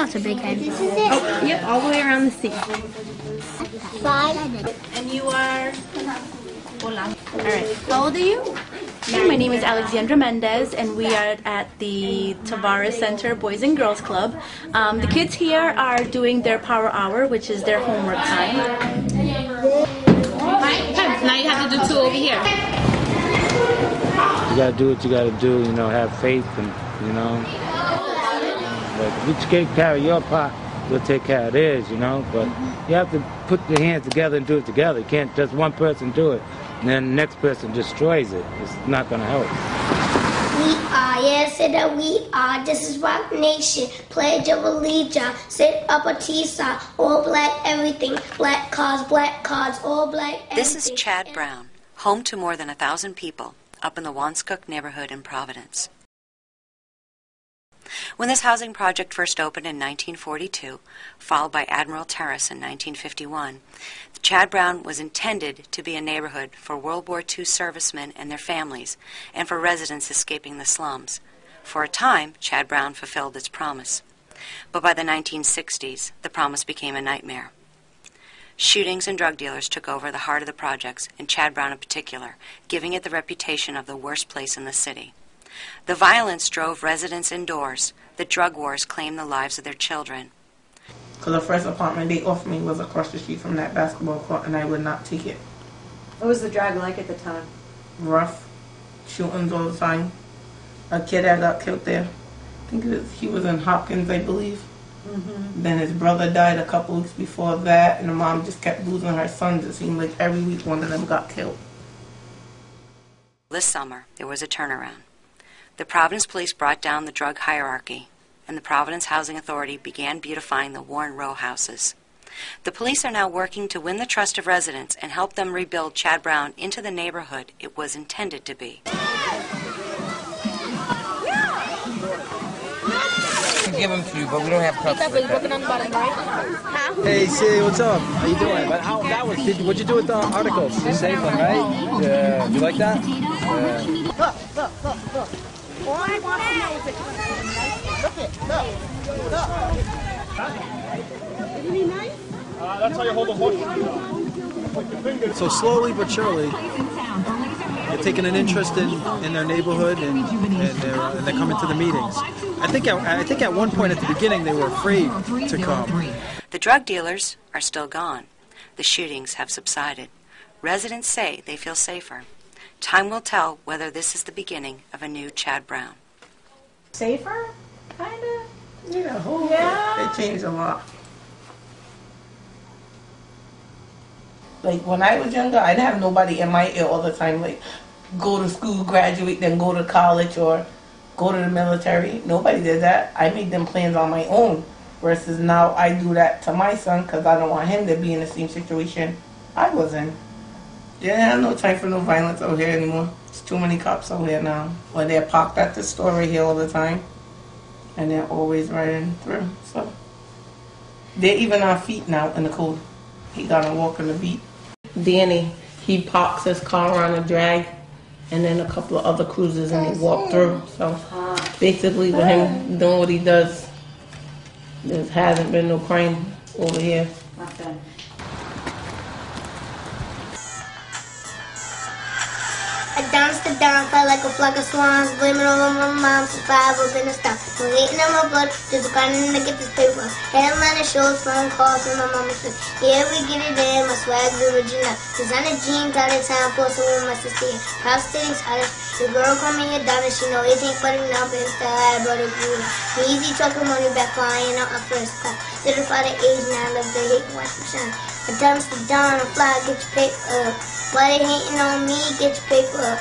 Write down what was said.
That's a big head. Oh, yep, all the way around the seat. 5. And you are? Hola. All right. How old are you? Hi, my name is Alexandra Mendez, and we are at the Tavares Center Boys and Girls Club. The kids here are doing their power hour, which is their homework time. Now you have to do 2 over here. You gotta do what you gotta do, you know, have faith, and you know. But if you take care of your part, we'll take care of theirs, you know. But you have to put your hands together and do it together. You can't just one person do it, and then the next person destroys it. It's not gonna help. We are, yes, say that we are. This is Rock Nation, Pledge of Allegiance. Sit up a T-side, all black everything. Black cars, all black everything. This is Chad Brown, home to more than 1,000 people, up in the Wanscook neighborhood in Providence. When this housing project first opened in 1942, followed by Admiral Terrace in 1951, Chad Brown was intended to be a neighborhood for World War II servicemen and their families, and for residents escaping the slums. For a time, Chad Brown fulfilled its promise. But by the 1960s, the promise became a nightmare. Shootings and drug dealers took over the heart of the projects, and Chad Brown in particular, giving it the reputation of the worst place in the city. The violence drove residents indoors. The drug wars claimed the lives of their children. Because the first apartment they offered me was across the street from that basketball court, and I would not take it. What was the drug like at the time? Rough. Shootings all the time. A kid that got killed there. I think he was in Hopkins, I believe. Then his brother died a couple weeks before that, and the mom just kept losing her sons. It seemed like every week one of them got killed. This summer, there was a turnaround. The Providence police brought down the drug hierarchy, and the Providence Housing Authority began beautifying the Warren Row houses. The police are now working to win the trust of residents and help them rebuild Chad Brown into the neighborhood it was intended to be. Give them to you, but we don't have cups. Hey, Sid, what's up? How you doing? But how that was? What'd you do with the articles? You saved them, right? Yeah. You like that? Look. All I want to know is that look. Isn't he nice? That's how you hold a horse. So slowly but surely, they're taking an interest in their neighborhood, and they're coming to the meetings. I think at one point at the beginning they were afraid to come. The drug dealers are still gone. The shootings have subsided. Residents say they feel safer. Time will tell whether this is the beginning of a new Chad Brown. Safer? Kind of? Yeah. They changed a lot. Like, when I was younger, I didn't have nobody in my ear all the time, like, go to school, graduate, then go to college, or go to the military. Nobody did that. I made them plans on my own, versus now I do that to my son because I don't want him to be in the same situation I was in. Yeah, I have no time for no violence out here anymore. There's too many cops out here now. Or they're parked at the store right here all the time, and they're always riding through. So they're even on feet now in the code. He got to walk on the beat. Danny, he parks his car on a drag, and then a couple of other cruisers, and they walk through. So basically, with him doing what he does, there hasn't been no crime over here. Okay. Adonis the down, felt like a flock of swans. Blaming on my mom, survival been a stop. No hating on my blood, just grinding to get this paper. Headline shows, phone calls from my mama says, yeah, we get it in, my swag's original. Designer jeans out of town for some with my sister. House city's hottest. The girl call me Adonis, she know it ain't but enough, but instead I brought it good. Easy talking money back flying out my first car. Did it for the age, now I love the hate, watch the shine. Adonis the down, fly, get your paper up. Why they hating on me? Get your paper up.